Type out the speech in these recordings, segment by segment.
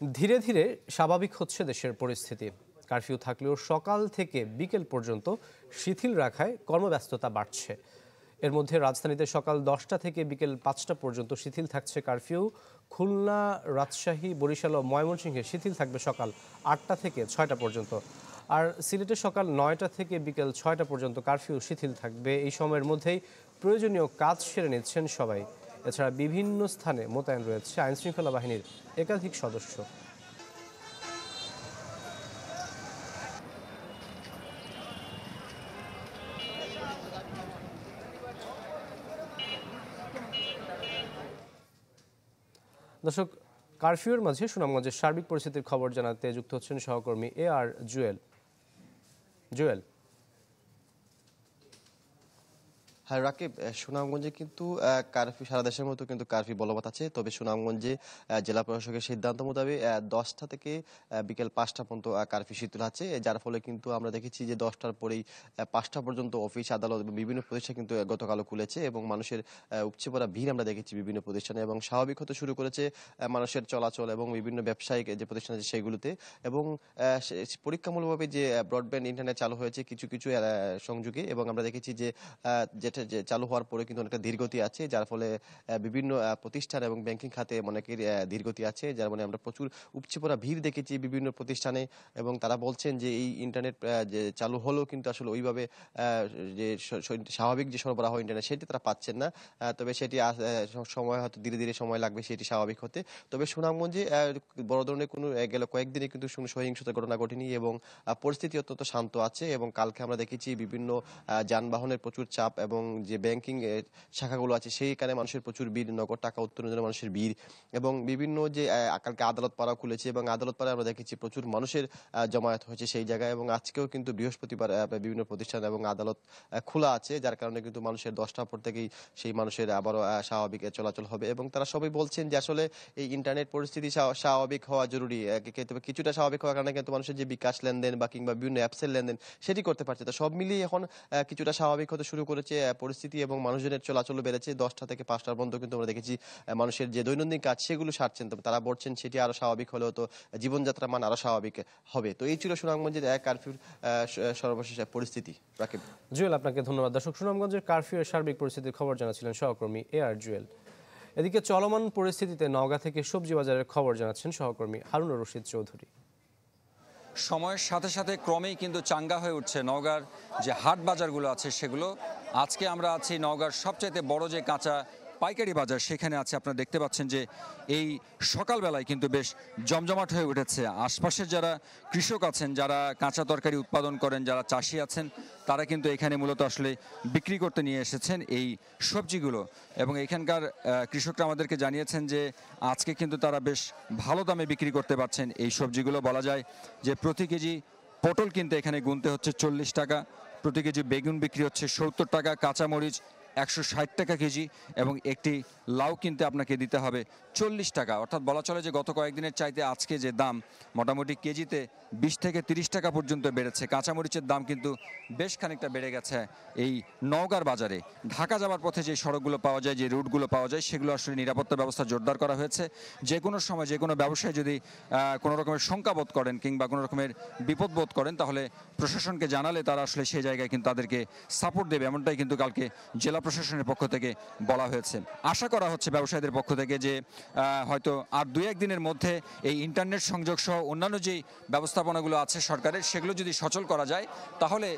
ধীরে ধীরে স্বাভাবিক হচ্ছে দেশের পরিস্থিতি। কারফিউ থাকলেও সকাল থেকে বিকেল পর্যন্ত শিথিল রাখায় কর্মব্যস্ততা বাড়ছে। এর মধ্যে রাজধানীতে সকাল 10টা থেকে বিকেল 5টা পর্যন্ত শিথিল থাকছে কারফিউ। খুলনা, রাজশাহী, বরিশাল ও ময়মনসিংহে শিথিল থাকবে সকাল 8টা থেকে 6টা পর্যন্ত। আর সিলেটে সকাল 9টা থেকে বিকেল 6টা পর্যন্ত কারফিউ শিথিল থাকবে। এই সময়ের মধ্যেই প্রয়োজনীয় কাজ সেরে নিচ্ছেন সবাই। এছাড়া বিভিন্ন স্থানে মোতায়েন রয়েছে আইনশৃঙ্খলা বাহিনীর একাধিক সদস্য। দর্শক, কারফিউর মাঝে সুনামগঞ্জের সার্বিক পরিস্থিতির খবর জানাতে যুক্ত হচ্ছেন সহকর্মী আর জুয়েল। হ্যাঁ রাকিব, সুনামগঞ্জে কিন্তু কারফিউ সারা দেশের মতো কিন্তু কারফিউ বলবৎ আছে। তবে সুনামগঞ্জে জেলা প্রশাসকের সিদ্ধান্ত মোতাবেক 10টা থেকে বিকেল 5টা পর্যন্ত কারফিউ শিথিল আছে, যার ফলে কিন্তু আমরা দেখেছি যে 10টার পরেই 5টা পর্যন্ত অফিস, আদালত এবং বিভিন্ন প্রতিষ্ঠান কিন্তু গতকালও খুলেছে এবং মানুষের উপচে পড়া ভিড় আমরা দেখেছি বিভিন্ন প্রতিষ্ঠানে এবং স্বাভাবিক হতে শুরু করেছে মানুষের চলাচল এবং বিভিন্ন ব্যবসায়িক যে প্রতিষ্ঠান আছে সেগুলোতে। এবং পরীক্ষামূলকভাবে যে ব্রডব্যান্ড ইন্টারনেট চালু হয়েছে কিছু কিছু সংযোগে, এবং আমরা দেখেছি যে যে চালু হওয়ার পরে কিন্তু অনেকটা ধীরগতি আছে, যার ফলে বিভিন্ন প্রতিষ্ঠান এবং ব্যাংকিং খাতে অনেকের ধীরগতি আছে, যার মানে আমরা প্রচুর উপচে পড়া ভিড় দেখেছি বিভিন্ন প্রতিষ্ঠানে। এবং তারা বলছেন যে এই ইন্টারনেট যে চালু হলেও কিন্তু আসলে ওইভাবে যে স্বাভাবিক যে সরবরাহ ইন্টারনেট সেটি তারা পাচ্ছেন না। তবে সেটি সময় হয়তো ধীরে ধীরে সময় লাগবে সেটি স্বাভাবিক হতে। তবে সুনামগঞ্জে বড় ধরনের কোনো গেল কয়েকদিনে কিন্তু কোনো সহিংসতার ঘটনা ঘটেনি এবং পরিস্থিতি অত্যন্ত শান্ত আছে। এবং কালকে আমরা দেখেছি বিভিন্ন যানবাহনের প্রচুর চাপ এবং যে ব্যাংকিং শাখাগুলো আছে সেইখানে মানুষের প্রচুর ভিড়, নগদ টাকা উত্তোলনের মানুষের ভিড়। এবং বিভিন্ন যে কালকে আদালত পাড়া খুলেছে এবং আদালত পাড়ায় আমরা দেখেছি প্রচুর মানুষের জমায়েত হয়েছে সেই জায়গায়। এবং আজকেও কিন্তু বৃহস্পতিবার বিভিন্ন প্রতিষ্ঠান এবং আদালত খোলা আছে, যার কারণে কিন্তু মানুষের 10টার পর থেকেই সেই মানুষের আবারও স্বাভাবিক চলাচল হবে। এবং তারা সবাই বলছেন যে আসলে এই ইন্টারনেট পরিস্থিতি স্বাভাবিক হওয়া জরুরি, তবে কিছুটা স্বাভাবিক হওয়ার কারণে কিন্তু মানুষের যে বিকাশ লেনদেন বা কিংবা বিভিন্ন অ্যাপসের লেনদেন সেটি করতে পারছে। তো সব মিলিয়ে এখন কিছুটা স্বাভাবিক হতে শুরু করেছে পরিস্থিতি এবং মানুষজনের চলাচল বেড়েছে। 10টা থেকে 5টার পর্যন্ত কিন্তু আমরা দেখেছি মানুষের যে দৈনন্দিন কাজ সেগুলো সারছেন। তবে তারা বলছেন সেটি আরো স্বাভাবিক হলেও তো জীবনযাত্রার মান আরো স্বাভাবিক হবে। তো এই ছিল সুনামগঞ্জের কারফিউর সর্বশেষ পরিস্থিতি। রাকিব। জুয়েল, আপনাকে ধন্যবাদ। দর্শক, সুনামগঞ্জের কারফিউর সার্বিক পরিস্থিতির খবর জানাচ্ছিলেন সহকর্মী আর জুয়েল। এদিকে চলমান পরিস্থিতিতে নওগাঁ থেকে সবজি বাজারের খবর জানাচ্ছেন সহকর্মী হারুনুর রশিদ চৌধুরী। সময়ের সাথে সাথে ক্রমেই কিন্তু চাঙ্গা হয়ে উঠছে নওগাঁর যে হাট বাজারগুলো আছে সেগুলো। আজকে আমরা আছি নওগাঁর সবচাইতে বড় যে কাঁচা পাইকারি বাজার, সেখানে আছে। আপনারা দেখতে পাচ্ছেন যে এই সকালবেলায় কিন্তু বেশ জমজমাট হয়ে উঠেছে। আশপাশের যারা কৃষক আছেন, যারা কাঁচা তরকারি উৎপাদন করেন, যারা চাষি আছেন, তারা কিন্তু এখানে মূলত আসলে বিক্রি করতে নিয়ে এসেছেন এই সবজিগুলো। এবং এখানকার কৃষকরা আমাদেরকে জানিয়েছেন যে আজকে কিন্তু তারা বেশ ভালো দামে বিক্রি করতে পারছেন এই সবজিগুলো। বলা যায় যে প্রতি কেজি পটল কিনতে এখানে গুনতে হচ্ছে 40 টাকা, প্রতি কেজি বেগুন বিক্রি হচ্ছে 70 টাকা, কাঁচামরিচ 160 টাকা কেজি, এবং একটি লাউ কিনতে আপনাকে দিতে হবে 40 টাকা। অর্থাৎ বলা চলে যে গত কয়েকদিনের চাইতে আজকে যে দাম মোটামুটি কেজিতে 20 থেকে 30 টাকা পর্যন্ত বেড়েছে। কাঁচামরিচের দাম কিন্তু বেশ খানিকটা বেড়ে গেছে এই নওগাঁর বাজারে। ঢাকা যাওয়ার পথে যে সড়কগুলো পাওয়া যায়, যে রুটগুলো পাওয়া যায়, সেগুলো আসলে নিরাপত্তা ব্যবস্থা জোরদার করা হয়েছে। যে কোনো সময় যে কোনো ব্যবসায়ী যদি কোনো রকমের শঙ্কা বোধ করেন কিংবা কোনো রকমের বিপদ বোধ করেন, তাহলে প্রশাসনকে জানালে তারা আসলে সেই জায়গায় কিন্তু তাদেরকে সাপোর্ট দেবে, এমনটাই কিন্তু কালকে জেলা প্রশাসনের পক্ষ থেকে বলা হয়েছে। আশা করা হচ্ছে ব্যবসায়ীদের পক্ষ থেকে যে হয়তো আর 2-1 দিনের মধ্যে এই ইন্টারনেট সংযোগ সহ অন্যান্য যেই ব্যবস্থাপনাগুলো আছে সরকারের, সেগুলো যদি সচল করা যায়, তাহলে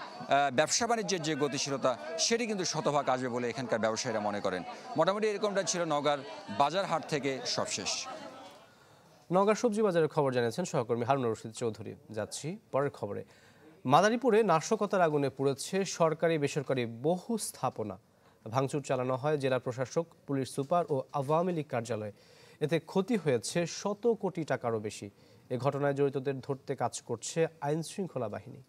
ব্যবসা বাণিজ্যের যে গতিশীলতা সেটি কিন্তু শতভাগ আসবে বলে এখানকার ব্যবসায়ীরা মনে করেন। মোটামুটি এরকমটা ছিল নওগাঁর বাজার হাট থেকে সবশেষ। নওগাঁর সবজি বাজারের খবর জানিয়েছেন সহকর্মী হারুনুর রশিদ চৌধুরী। যাচ্ছি পরের খবরে। মাদারীপুরে নাশকতার আগুনে পুড়েছে সরকারি বেসরকারি বহু স্থাপনা। ভাঙচুর চালানো হয় জেলা প্রশাসক, পুলিশ সুপার ও আওয়ামী লীগ কার্যালয়ে। এতে ক্ষতি হয়েছে 100 কোটি টাকারও বেশি। এ ঘটনায় জড়িতদের ধরতে কাজ করছে আইন শৃঙ্খলা বাহিনী।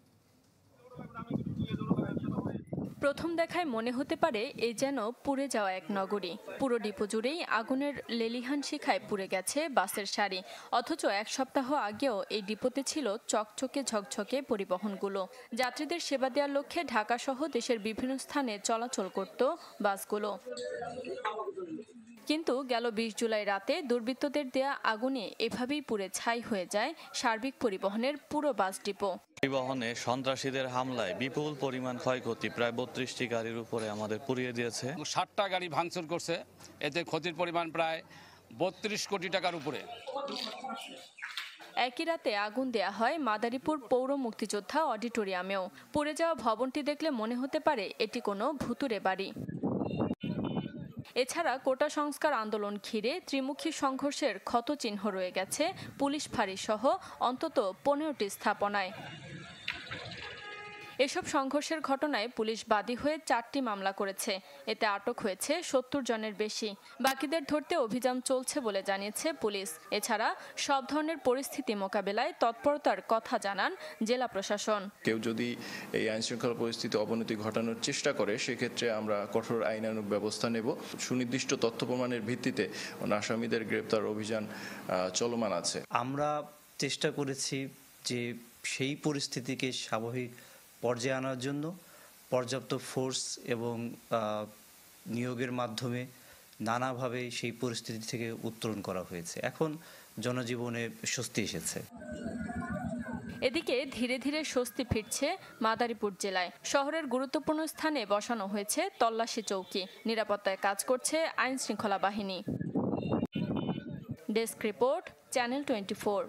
প্রথম দেখায় মনে হতে পারে এই যেন পুড়ে যাওয়া এক নগরী। পুরো ডিপো জুড়েই আগুনের লেলিহান শিখায় পুড়ে গেছে বাসের সারি। অথচ এক সপ্তাহ আগেও এই ডিপোতে ছিল চকচকে ঝকঝকে পরিবহনগুলো। যাত্রীদের সেবা দেওয়ার লক্ষ্যে ঢাকা সহ দেশের বিভিন্ন স্থানে চলাচল করত বাসগুলো। কিন্তু গেল ২০ জুলাই রাতে দুর্বৃত্তদের দেয়া আগুনে এভাবেই পুড়ে ছাই হয়ে যায় সার্বিক পরিবহনের পুরো বাস ডিপো। পরিবহনে সন্ত্রাসীদের হামলায় বিপুল পরিমাণ ক্ষয়ক্ষতি, প্রায় ৩২টি গাড়ির উপরে আমাদের পুড়িয়ে দিয়েছে। 60টা গাড়ি ভাঙচুর করছে, এতে ক্ষতির পরিমাণ প্রায় ৩২ কোটি টাকার উপরে। একই রাতে আগুন দেয়া হয় মাদারীপুর পৌর মুক্তিযোদ্ধা অডিটোরিয়ামেও। পুড়ে যাওয়া ভবনটি দেখলে মনে হতে পারে এটি কোনো ভুতুড়ে বাড়ি। এছাড়া কোটা সংস্কার আন্দোলন ঘিরে ত্রিমুখী সংঘর্ষের ক্ষতচিহ্ন রয়ে গেছে পুলিশ ফাঁড়ি সহ অন্তত ১৫টি স্থাপনায়। এসব সংঘর্ষের ঘটনায় পুলিশ বাদী হয়ে ৪টি মামলা করেছে। এতে আটক হয়েছে ৭০ জনের বেশি। বাকিদের ধরতে অভিযান চলছে বলে জানিয়েছে পুলিশ। এছাড়া সব ধরনের পরিস্থিতি মোকাবেলায় তৎপরতার কথা জানান জেলা প্রশাসন। কেউ যদি এই আইনশৃঙ্খলা পরিস্থিতি অবনতি ঘটানোর চেষ্টা করে, সেক্ষেত্রে আমরা কঠোর আইনানুগ ব্যবস্থা নেব। সুনির্দিষ্ট তথ্য প্রমাণের ভিত্তিতে আসামিদের গ্রেপ্তার অভিযান চলমান আছে। আমরা চেষ্টা করেছি যে সেই পরিস্থিতিকে স্বাভাবিক পর্যায়ে আনার জন্য পর্যাপ্ত ফোর্স এবং নিয়োগের মাধ্যমে নানাভাবে সেই পরিস্থিতি থেকে উত্তরণ করা হয়েছে। এখন জনজীবনে স্বস্তি এসেছে। এদিকে ধীরে ধীরে স্বস্তি ফিরছে মাদারীপুর জেলায়। শহরের গুরুত্বপূর্ণ স্থানে বসানো হয়েছে তল্লাশি চৌকি। নিরাপত্তায় কাজ করছে আইন শৃঙ্খলা বাহিনী। Desk report, channel 24।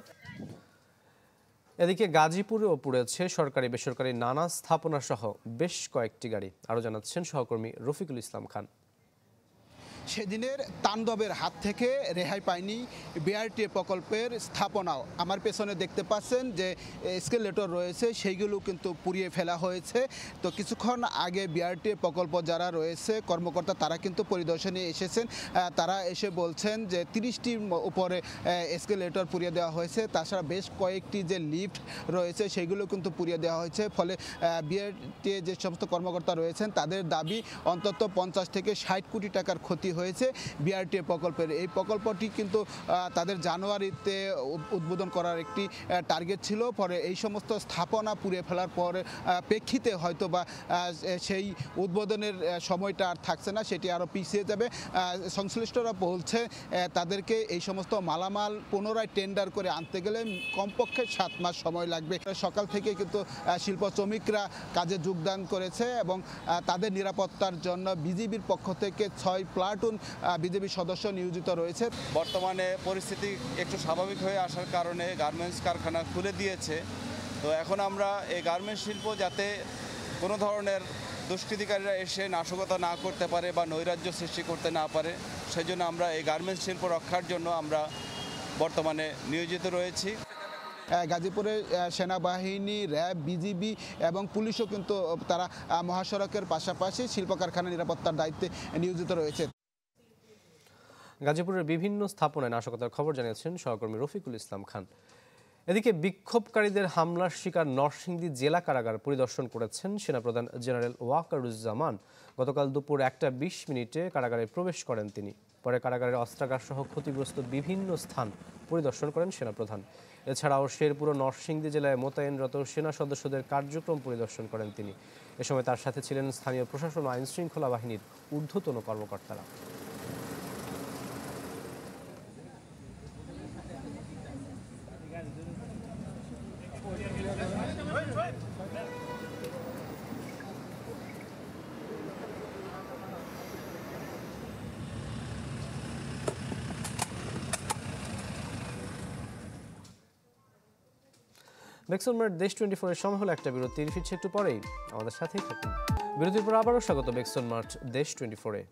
এদিকে গাজীপুরেও পুড়েছে সরকারি বেসরকারি নানা স্থাপনা সহ বেশ কয়েকটি গাড়ি। আরও জানাচ্ছেন সহকর্মী রফিকুল ইসলাম খান। সেদিনের তাণ্ডবের হাত থেকে রেহাই পায়নি বিআরটি প্রকল্পের স্থাপনাও। আমার পেছনে দেখতে পাচ্ছেন যে এসকেলেটর রয়েছে, সেইগুলো কিন্তু পুড়িয়ে ফেলা হয়েছে। তো কিছুক্ষণ আগে বিআরটি প্রকল্প যারা রয়েছে কর্মকর্তা, তারা কিন্তু পরিদর্শনে এসেছেন। তারা এসে বলছেন যে 30টির উপরে এসকেলেটর পুড়িয়ে দেওয়া হয়েছে। তাছাড়া বেশ কয়েকটি যে লিফট রয়েছে সেগুলো কিন্তু পুড়িয়ে দেওয়া হয়েছে। ফলে বিআরটি যে সমস্ত কর্মকর্তা রয়েছেন তাদের দাবি অন্তত 50 থেকে 60 কোটি টাকার ক্ষতি হয়েছে বিআরটি প্রকল্পের। এই প্রকল্পটি কিন্তু তাদের জানুয়ারিতে উদ্বোধন করার একটি টার্গেট ছিল। পরে এই সমস্ত স্থাপনা পুড়িয়ে ফেলার পরে প্রেক্ষিতে হয়তো বা সেই উদ্বোধনের সময়টা আর থাকছে না, সেটি আরও পিছিয়ে যাবে। সংশ্লিষ্টরা বলছে তাদেরকে এই সমস্ত মালামাল পুনরায় টেন্ডার করে আনতে গেলে কমপক্ষে 7 মাস সময় লাগবে। সকাল থেকে কিন্তু শিল্প শ্রমিকরা কাজে যোগদান করেছে এবং তাদের নিরাপত্তার জন্য বিজিবির পক্ষ থেকে 6 প্লাটুন বিজেপি সদস্য নিয়োজিত রয়েছে। বর্তমানে পরিস্থিতি একটু স্বাভাবিক হয়ে আসার কারণে গার্মেন্টস কারখানা খুলে দিয়েছে। তো এখন আমরা এই গার্মেন্টস শিল্প যাতে কোনো ধরনের দুষ্কৃতিকারীরা এসে নাশকতা না করতে পারে বা নৈরাজ্য সৃষ্টি করতে না পারে, সেজন্য আমরা এই গার্মেন্টস শিল্প রক্ষার জন্য আমরা বর্তমানে নিয়োজিত রয়েছি। গাজীপুরে সেনাবাহিনী, র্যাব, বিজিবি এবং পুলিশও কিন্তু তারা মহাসড়কের পাশাপাশি শিল্প কারখানা নিরাপত্তার দায়িত্বে নিয়োজিত রয়েছে। গাজীপুরের বিভিন্ন স্থাপনায় নাশকতার খবর জানিয়েছেন সহকর্মী রফিকুল ইসলাম খান। এদিকে বিক্ষোভকারীদের হামলার শিকার নরসিংদী জেলা কারাগার পরিদর্শন করেছেন সেনাপ্রধান জেনারেল ওয়াকারুজ্জামান। গতকাল দুপুর 1টা 20 মিনিটে কারাগারে প্রবেশ করেন তিনি। পরে কারাগারের অস্ত্রাগার সহ ক্ষতিগ্রস্ত বিভিন্ন স্থান পরিদর্শন করেন সেনাপ্রধান। এছাড়াও শেরপুর ও নরসিংদী জেলায় মোতায়েনরত সেনা সদস্যদের কার্যক্রম পরিদর্শন করেন তিনি। এ সময় তার সাথে ছিলেন স্থানীয় প্রশাসন ও আইন শৃঙ্খলা বাহিনীর ঊর্ধ্বতন কর্মকর্তারা। বেক্সনমার্ট দেশ 24-এর সময় হলো একটা বিরতির, ফিরছে একটু পরেই, আমাদের সাথেই থাকুন। বিরতির পর আবারও স্বাগত বেক্সনমার্ট দেশ 24-এ।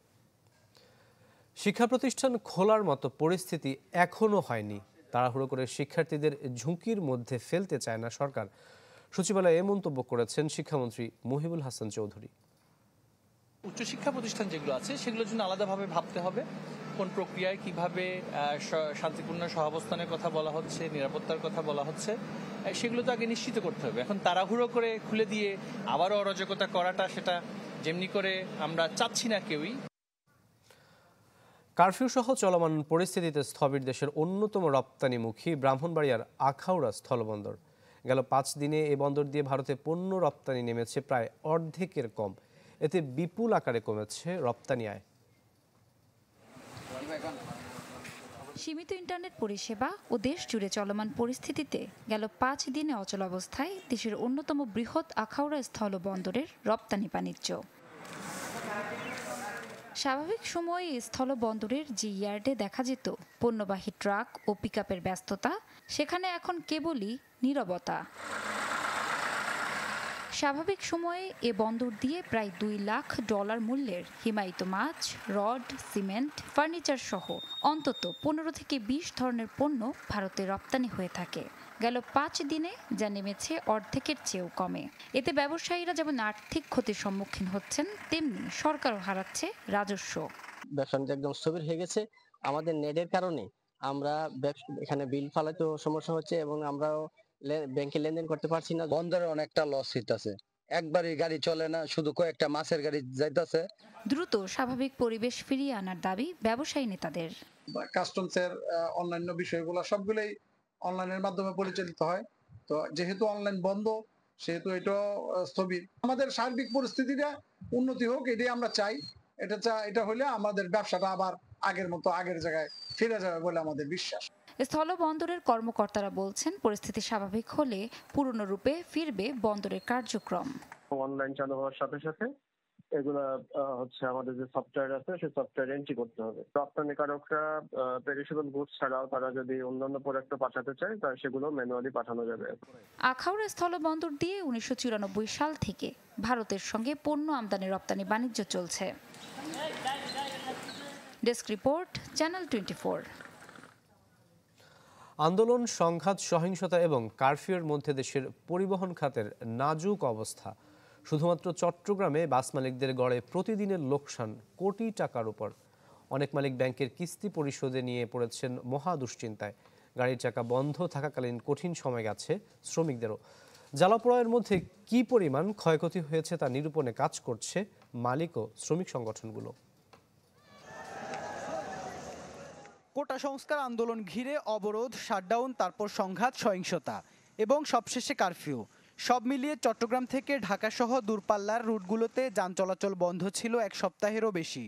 শিক্ষা প্রতিষ্ঠান খোলার মতো পরিস্থিতি এখনো হয়নি। তাড়াহুড়ো করে শিক্ষার্থীদের ঝুঁকির মধ্যে ফেলতে চায় না সরকার। সচিবালয়ে এ মন্তব্য করেছেন শিক্ষামন্ত্রী মহিবুল হাসান চৌধুরী। উচ্চশিক্ষা প্রতিষ্ঠান যেগুলো আছে সেগুলোর জন্য আলাদাভাবে ভাবতে হবে, কোন প্রক্রিয়ায় কিভাবে শান্তিপূর্ণ সহাবস্থানের কথা বলা হচ্ছে, নিরাপত্তার কথা বলা হচ্ছে, সেগুলো তো আগে নিশ্চিত করতে হবে। এখন তাড়াহুড়ো করে খুলে দিয়ে আবারও অরাজকতা করাটা, সেটা যেমনি করে আমরা চাচ্ছি না কেউই। কারফিউ সহ চলমান পরিস্থিতিতে স্থবির দেশের অন্যতম রপ্তানিমুখী ব্রাহ্মণবাড়িয়ার আখাউড়া স্থলবন্দর। গেল 5 দিনে এ বন্দর দিয়ে ভারতে পণ্য রপ্তানি নেমেছে প্রায় অর্ধেকের কম। এতে বিপুল আকারে কমেছে রপ্তানি আয়। সীমিত ইন্টারনেট পরিষেবা ও দেশ জুড়ে চলমান পরিস্থিতিতে গেল 5 দিনে অচল অবস্থায় দেশের অন্যতম বৃহৎ আখাউড়া স্থলবন্দরের রপ্তানি বাণিজ্য। স্বাভাবিক সময়ে স্থলবন্দরের যে ইয়ার্ডে দেখা যেত পণ্যবাহী ট্রাক ও পিকআপের ব্যস্ততা, সেখানে এখন কেবলই নীরবতা। স্বাভাবিক সময়ে এ বন্দর দিয়ে প্রায় $2 লাখ মূল্যের হিমায়িত মাছ, রড, সিমেন্ট, ফার্নিচার সহ অন্তত 15 থেকে 20 ধরনের পণ্য ভারতে রপ্তানি হয়ে থাকে। গেল 5 দিনে যা নেমেছে অর্ধেকের চেয়েও কমে। এতে ব্যবসায়ীরা যেমন আর্থিক ক্ষতির সম্মুখীন হচ্ছেন, তেমনি সরকারও হারাচ্ছে রাজস্ব। ব্যবসা একদম স্থবির হয়ে গেছে। আমাদের নেটের কারণে আমরা এখানে বিল ফালাতেও সমস্যা হচ্ছে এবং আমরাও ব্যাংকে লেনদেন করতে পারছি না। বন্দরে অনেকটা লস হইতাছে, একবারই গাড়ি চলে না, শুধু কয়েকটা মাছের গাড়ি যাইতাছে। দ্রুত স্বাভাবিক পরিবেশ ফিরিয়ে আনার দাবি ব্যবসায়ী নেতাদের। কাস্টমসের অন্যান্য বিষয়গুলো সবগুলোই অনলাইনের মাধ্যমে পরিচালিত হয়। তো যেহেতু অনলাইন বন্ধ, সেহেতু এটা স্থবির। আমাদের সার্বিক পরিস্থিতিটা উন্নতি হোক, এটাই আমরা চাই। এটা হলে আমাদের ব্যবসাটা আবার আগের মতো আগের জায়গায় ফিরে যাবে বলে আমাদের বিশ্বাস। স্থলবন্দরের কর্মকর্তারা বলছেন, পরিস্থিতি স্বাভাবিক হলে পূর্ণ রূপে ফিরবে বন্দরের কার্যক্রম। অনলাইন চালু হওয়ার সাথে সাথে এগুলা হচ্ছে আমাদের যে সফটওয়্যার আছে সেই সফটওয়্যার এন্ট্রি করতে হবে। রপ্তানিকারকরা পেরিশেবল গুডস ছাড়াও তারা যদি অন্যান্য প্রোডাক্ট পাঠাতে চায় তাহলে সেগুলো ম্যানুয়ালি পাঠানো যাবে। আখাউড়া স্থলবন্দর দিয়ে 1994 সাল থেকে ভারতের সঙ্গে পণ্য আমদানি রপ্তানি বাণিজ্য চলছে। Desk report, channel 24। আন্দোলন, সংঘাত, সহিংসতা এবং কারফিউর মধ্যে দেশের পরিবহন খাতের নাজুক অবস্থা। শুধুমাত্র চট্টগ্রামে বাস মালিকদের গড়ে প্রতিদিনের লোকসান কোটি টাকার উপর। অনেক মালিক ব্যাংকের কিস্তি পরিশোধে নিয়ে পড়েছেন মহা দুশ্চিন্তায়। গাড়ির চাকা বন্ধ থাকাকালীন কঠিন সময় গেছে শ্রমিকদেরও। জ্বালাপোড়ার মধ্যে কি পরিমাণ ক্ষয়ক্ষতি হয়েছে তা নিরূপণে কাজ করছে মালিক ও শ্রমিক সংগঠনগুলো। কোটা সংস্কার আন্দোলন ঘিরে অবরোধ, শাটডাউন, তারপর সংঘাত, সহিংসতা এবং সবশেষে কারফিউ। সব মিলিয়ে চট্টগ্রাম থেকে ঢাকা সহ দূরপাল্লার রুটগুলোতে যান চলাচল বন্ধ ছিল 1 সপ্তাহেরও বেশি।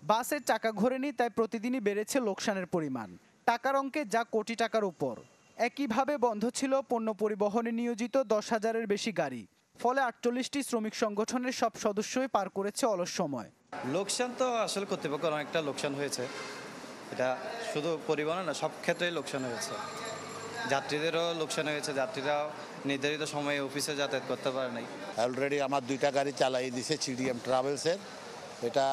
বাসের চাকা ঘোরেনি, তাই প্রতিদিনই বেড়েছে লোকসানের পরিমাণ। টাকার অঙ্কে যা কোটি টাকার উপর। একইভাবে বন্ধ ছিল পণ্য পরিবহনে নিয়োজিত 10,000-এর বেশি গাড়ি। ফলে 48টি শ্রমিক সংগঠনের সব সদস্যই পার করেছে অলস সময়। লোকসান তো আসলে কর্তৃপক্ষের অনেকটা লোকসান হয়েছে। এটা শুধু পরিবহন না, সব ক্ষেত্রেই লোকসান হয়েছে। যাত্রীদেরও লোকসান হয়েছে, যাত্রীরাও নির্ধারিত সময়ে অফিসে যাতায়াত করতে পারে নাই। অলরেডি আমার 2টা গাড়ি চালাই দিছে CDM ট্রাভেলসের। এটা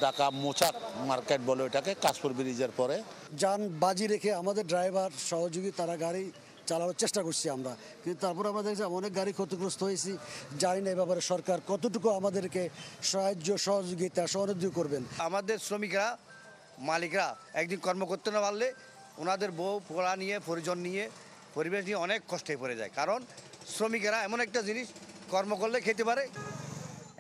ঢাকা মোচাক মার্কেট বলে এটাকে, কাশপুর ব্রিজের পরে। যান বাজি রেখে আমাদের ড্রাইভার সহযোগী তারা গাড়ি চালানোর চেষ্টা করছি আমরা, কিন্তু তারপর আমরা দেখছি অনেক গাড়ি ক্ষতিগ্রস্ত হয়েছি। জানি না এই ব্যাপারে সরকার কতটুকু আমাদেরকে সাহায্য, সহযোগিতা, সহযোগিতা করবেন। আমাদের শ্রমিকরা, মালিকরা একদিন কর্ম করতে না পারলে ওনাদের বউ পোড়া নিয়ে, পরিজন নিয়ে, পরিবেশ নিয়ে অনেক কষ্টে পড়ে যায়। কারণ শ্রমিকেরা এমন একটা জিনিস, কর্ম করলে খেতে পারে।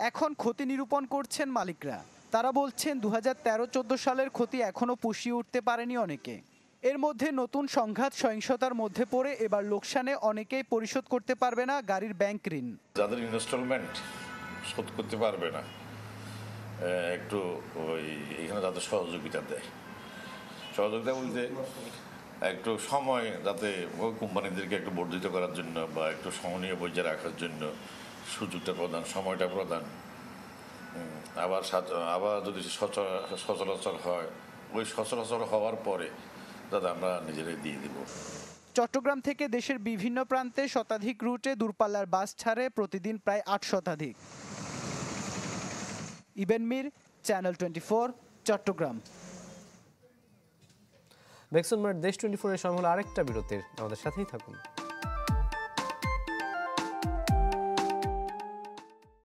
এখন ক্ষতি নিরূপণ করছেন মালিকরা। তারা বলছেন 2013-14 সালের ক্ষতি এখনও পুষিয়ে উঠতে পারেনি অনেকে। এর মধ্যে নতুন সংঘাত, সহিংসতার মধ্যে পড়ে এবার লোকসানে অনেকেই পরিশোধ করতে পারবে না গাড়ির ব্যাংক ঋণ। যাদের ইনস্টলমেন্ট শোধ করতে পারবে না, একটু এখানে যাদের সহযোগিতা দেয়, সহযোগিতা বলতে একটু সময় যাতে ওই কোম্পানিদেরকে একটু বর্ধিত করার জন্য বা একটু সমনীয় বজায় রাখার জন্য সুযোগটা প্রদান, সময়টা প্রদান। আবার যদি সচরাচর হয়, ওই সচরাচর হওয়ার পরে যাতে আমরা নিজেরাই দিয়ে দিব। চট্টগ্রাম থেকে দেশের বিভিন্ন প্রান্তে শতাধিক রুটে দূরপাল্লার বাস ছাড়ে প্রতিদিন প্রায় 8 শতাধিক। ইবেন মির, চ্যানেল 24, চট্টগ্রাম। দেখছেন দেশ 24 এর সময় হলো আরেকটা বিরতির। আমাদের সাথেই থাকুন।